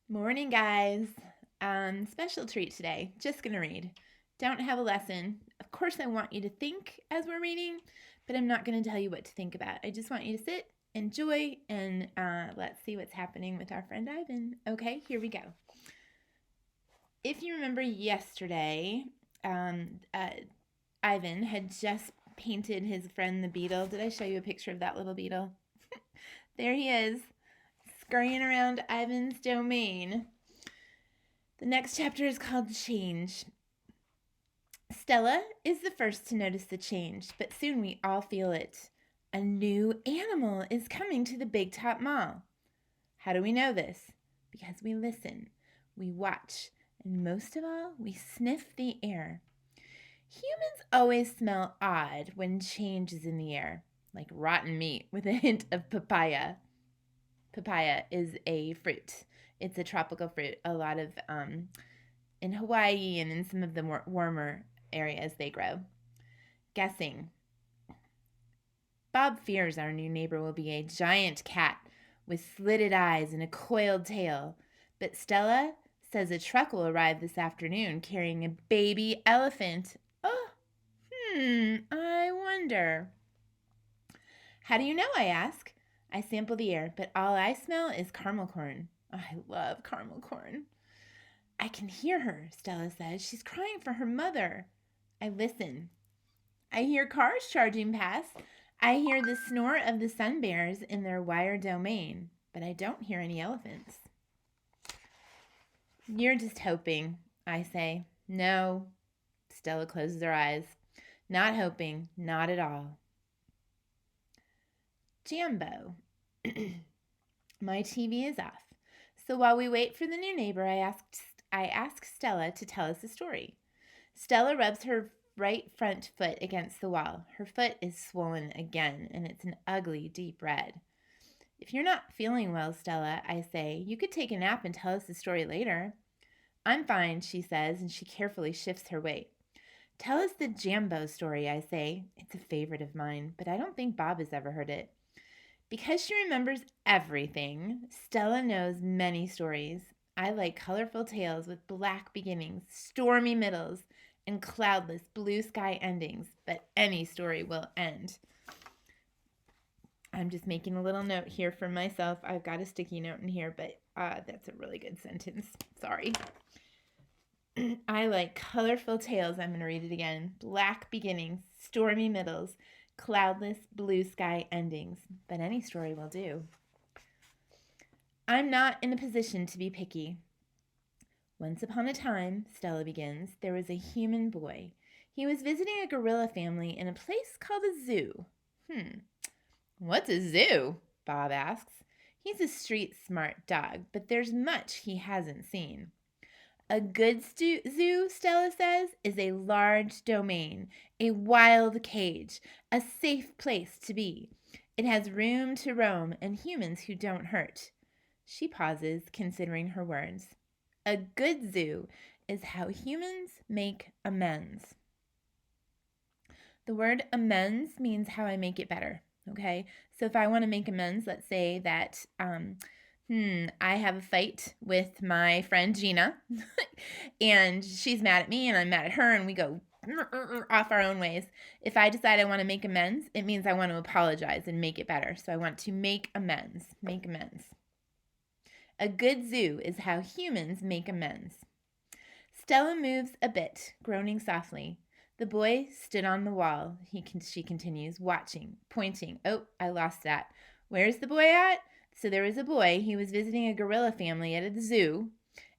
Morning, guys. Special treat today. Just gonna read. Don't have a lesson. Of course, I want you to think as we're reading, but I'm not gonna tell you what to think about. I just want you to sit, enjoy, and let's see what's happening with our friend Ivan. Okay, here we go. If you remember yesterday, Ivan had just painted his friend the beetle. Did I show you a picture of that little beetle? There he is, scurrying around Ivan's domain. The next chapter is called Change. Stella is the first to notice the change, but soon we all feel it. A new animal is coming to the Big Top Mall. How do we know this? Because we listen, we watch, and most of all, we sniff the air. Humans always smell odd when change is in the air, like rotten meat with a hint of papaya. Papaya is a fruit. It's a tropical fruit. A lot of in Hawaii and in some of the more warmer areas they grow. Guessing. Bob fears our new neighbor will be a giant cat with slitted eyes and a coiled tail, but Stella says a truck will arrive this afternoon carrying a baby elephant. Oh, I wonder. How do you know? I ask. I sample the air, but all I smell is caramel corn. I love caramel corn. I can hear her, Stella says. She's crying for her mother. I listen. I hear cars charging past. I hear the snore of the sun bears in their wire domain, but I don't hear any elephants. You're just hoping, I say. No. Stella closes her eyes. Not hoping, not at all. Jambo. My TV is off. So while we wait for the new neighbor, I ask Stella to tell us a story. Stella rubs her right front foot against the wall. Her foot is swollen again, and it's an ugly, deep red. If you're not feeling well, Stella, I say, you could take a nap and tell us the story later. I'm fine, she says, and she carefully shifts her weight. Tell us the Jambo story, I say. It's a favorite of mine, but I don't think Bob has ever heard it. Because she remembers everything, Stella knows many stories. I like colorful tales with black beginnings, stormy middles, and cloudless blue sky endings, but any story will end. I'm just making a little note here for myself. I've got a sticky note in here, but that's a really good sentence. Sorry. I like colorful tales. I'm going to read it again. Black beginnings, stormy middles, cloudless blue sky endings, but any story will do. I'm not in a position to be picky. Once upon a time, Stella begins, there was a human boy. He was visiting a gorilla family in a place called a zoo. What's a zoo? Bob asks. He's a street smart dog, but there's much he hasn't seen. A good zoo, Stella says, is a large domain, a wild cage, a safe place to be. It has room to roam and humans who don't hurt. She pauses, considering her words. A good zoo is how humans make amends. The word amends means how I make it better, okay? So if I want to make amends, let's say that I have a fight with my friend Gina, and she's mad at me, and I'm mad at her, and we go off our own ways. If I decide I want to make amends, it means I want to apologize and make it better. So I want to make amends. Make amends. A good zoo is how humans make amends. Stella moves a bit, groaning softly. The boy stood on the wall, she continues, watching, pointing. Oh, I lost that. Where's the boy at? So there was a boy. He was visiting a gorilla family at a zoo,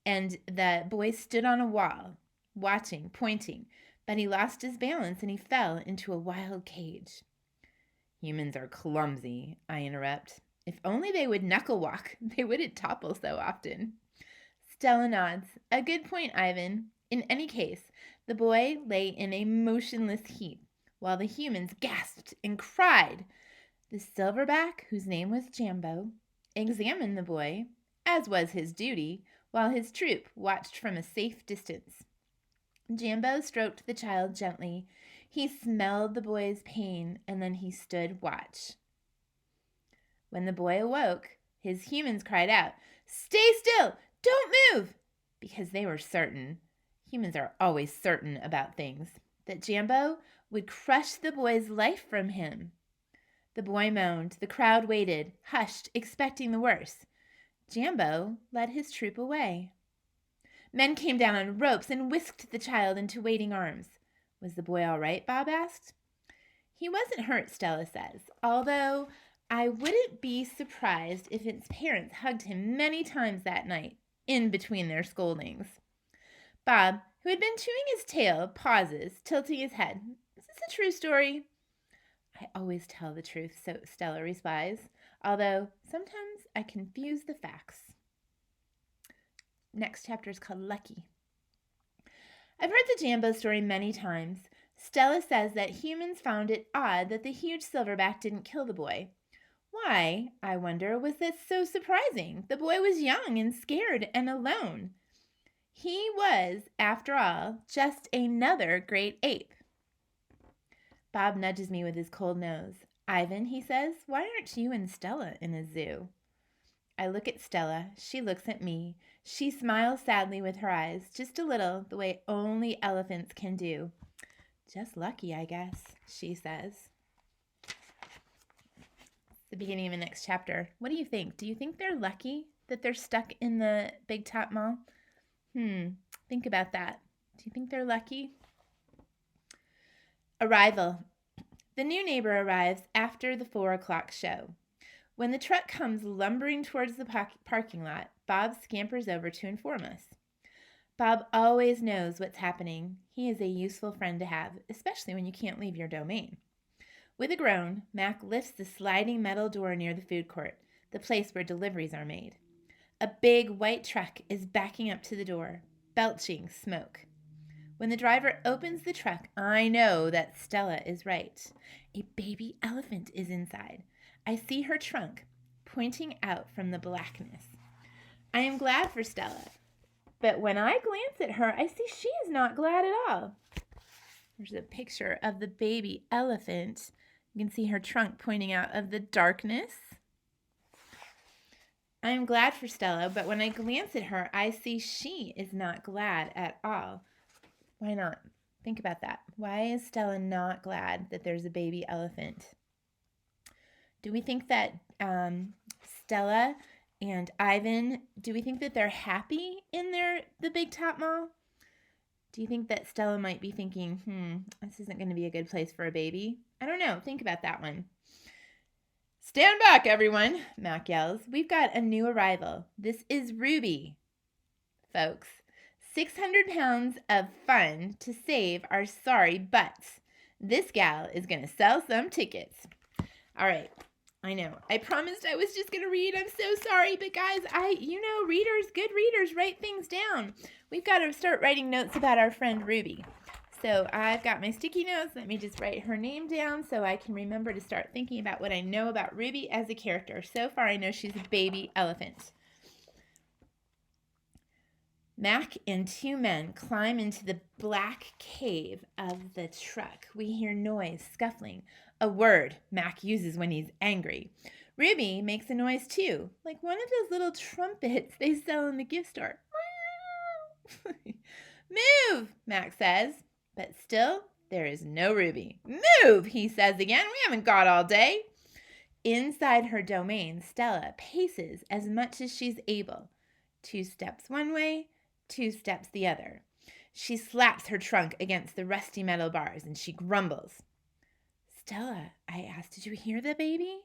and the boy stood on a wall, watching, pointing, but he lost his balance and he fell into a wild cage. Humans are clumsy, I interrupt. If only they would knuckle walk, they wouldn't topple so often. Stella nods. A good point, Ivan. In any case, the boy lay in a motionless heap, while the humans gasped and cried. The silverback, whose name was Jambo, examined the boy, as was his duty, while his troop watched from a safe distance. Jambo stroked the child gently. He smelled the boy's pain, and then he stood watch. When the boy awoke, his humans cried out, "Stay still! "Don't move!" Because they were certain, humans are always certain about things, that Jambo would crush the boy's life from him. The boy moaned. The crowd waited, hushed, expecting the worst. Jambo led his troop away. Men came down on ropes and whisked the child into waiting arms. Was the boy all right? Bob asked. He wasn't hurt, Stella says, although I wouldn't be surprised if its parents hugged him many times that night, in between their scoldings. Bob, who had been chewing his tail, pauses, tilting his head. Is this a true story? I always tell the truth, so Stella replies, although sometimes I confuse the facts. Next chapter is called Lucky. I've heard the Jambo story many times. Stella says that humans found it odd that the huge silverback didn't kill the boy. Why, I wonder, was this so surprising? The boy was young and scared and alone. He was, after all, just another great ape. Bob nudges me with his cold nose. Ivan, he says, why aren't you and Stella in a zoo? I look at Stella. She looks at me. She smiles sadly with her eyes, just a little, the way only elephants can do. Just lucky, I guess, she says. The beginning of the next chapter. What do you think? Do you think they're lucky that they're stuck in the Big Top Mall? Think about that. Do you think they're lucky? Arrival. The new neighbor arrives after the 4 o'clock show. When the truck comes lumbering towards the parking lot, Bob scampers over to inform us. Bob always knows what's happening. He is a useful friend to have, especially when you can't leave your domain. With a groan, Mac lifts the sliding metal door near the food court, the place where deliveries are made. A big white truck is backing up to the door, belching smoke. When the driver opens the truck, I know that Stella is right. A baby elephant is inside. I see her trunk pointing out from the blackness. I am glad for Stella, but when I glance at her, I see she is not glad at all. There's a picture of the baby elephant. You can see her trunk pointing out of the darkness. I am glad for Stella, but when I glance at her, I see she is not glad at all. Why not? Think about that. Why is Stella not glad that there's a baby elephant? Do we think that Stella and Ivan, do we think that they're happy in the Big Top Mall? Do you think that Stella might be thinking, this isn't going to be a good place for a baby? I don't know. Think about that one. Stand back, everyone, Mac yells. We've got a new arrival. This is Ruby. Folks, 600 pounds of fun to save our sorry butts. This gal is going to sell some tickets. All right. I know. I promised I was just going to read. I'm so sorry. But guys, good readers write things down. We've got to start writing notes about our friend Ruby. So I've got my sticky notes. Let me just write her name down so I can remember to start thinking about what I know about Ruby as a character. So far, I know she's a baby elephant. Mac and 2 men climb into the black cave of the truck. We hear noise, scuffling. A word Mac uses when he's angry. Ruby makes a noise too, like one of those little trumpets they sell in the gift store. Move, Mac says. But still, there is no Ruby. Move, he says again. We haven't got all day. Inside her domain, Stella paces as much as she's able. 2 steps one way, 2 steps the other. She slaps her trunk against the rusty metal bars and she grumbles. Stella, I asked, did you hear the baby?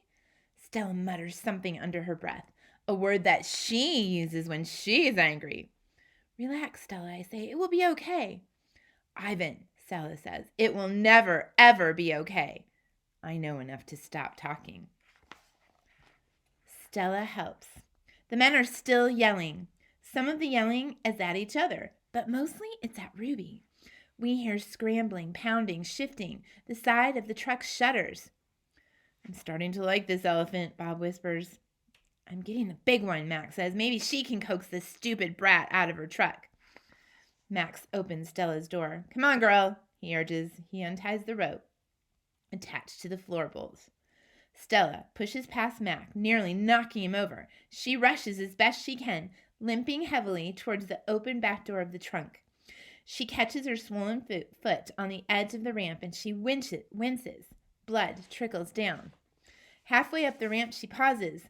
Stella mutters something under her breath, a word that she uses when she's angry. Relax, Stella, I say. It will be okay. Ivan, Stella says, it will never, ever be okay. I know enough to stop talking. Stella helps. The men are still yelling. Some of the yelling is at each other, but mostly it's at Ruby. We hear scrambling, pounding, shifting. The side of the truck shudders. I'm starting to like this elephant, Bob whispers. I'm getting the big one, Max says. Maybe she can coax this stupid brat out of her truck. Max opens Stella's door. Come on, girl, he urges. He unties the rope attached to the floorbolts. Stella pushes past Mac, nearly knocking him over. She rushes as best she can, limping heavily towards the open back door of the trunk. She catches her swollen foot on the edge of the ramp and she winces. Blood trickles down. Halfway up the ramp, she pauses.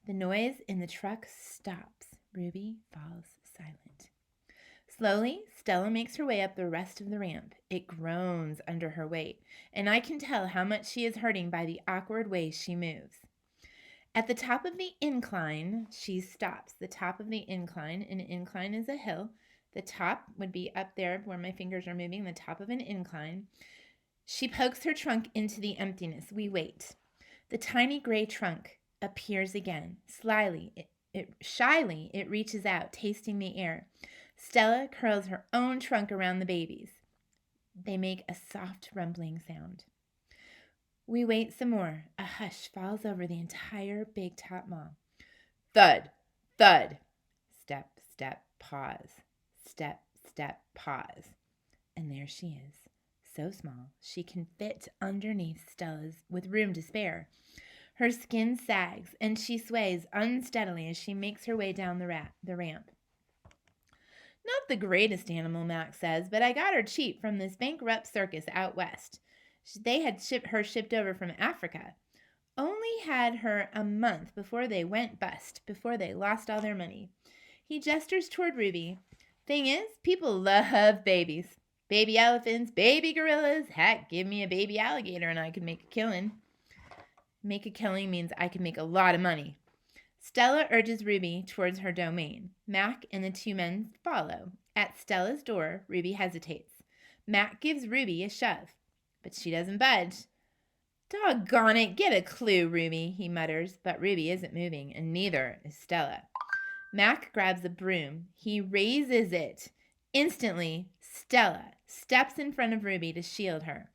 The noise in the truck stops. Ruby falls silent. Slowly, Stella makes her way up the rest of the ramp. It groans under her weight, and I can tell how much she is hurting by the awkward way she moves. At the top of the incline, she stops. The top of the incline, an incline is a hill. The top would be up there where my fingers are moving, the top of an incline. She pokes her trunk into the emptiness. We wait. The tiny gray trunk appears again. Shyly, it reaches out, tasting the air. Stella curls her own trunk around the baby's. They make a soft rumbling sound. We wait some more. A hush falls over the entire Big Top Mall. Thud, thud. Step, step, pause. Step, step, pause. And there she is, so small she can fit underneath Stella's with room to spare. Her skin sags, and she sways unsteadily as she makes her way down the ramp. Not the greatest animal, Max says, but I got her cheap from this bankrupt circus out west. They had shipped over from Africa. Only had her a month before they went bust, before they lost all their money. He gestures toward Ruby. Thing is, people love babies. Baby elephants, baby gorillas. Heck, give me a baby alligator and I could make a killing. Make a killing means I could make a lot of money. Stella urges Ruby towards her domain. Mac and the two men follow. At Stella's door, Ruby hesitates. Mac gives Ruby a shove, but she doesn't budge. Doggone it, get a clue, Ruby, he mutters, but Ruby isn't moving, and neither is Stella. Mac grabs a broom. He raises it. Instantly, Stella steps in front of Ruby to shield her.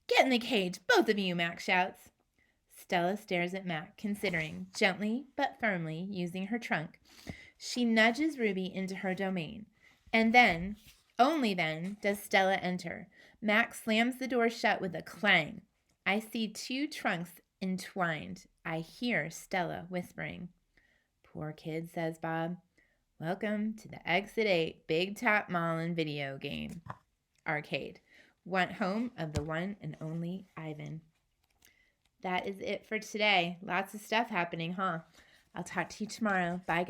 Get in the cage, both of you, Mac shouts. Stella stares at Mac, considering, gently but firmly, using her trunk. She nudges Ruby into her domain. And then, only then, does Stella enter. Mac slams the door shut with a clang. I see two trunks entwined. I hear Stella whispering. Poor kid, says Bob. Welcome to the Exit 8 Big Top Mall and Video Game Arcade. Home of the one and only Ivan. That is it for today. Lots of stuff happening, huh? I'll talk to you tomorrow. Bye, guys.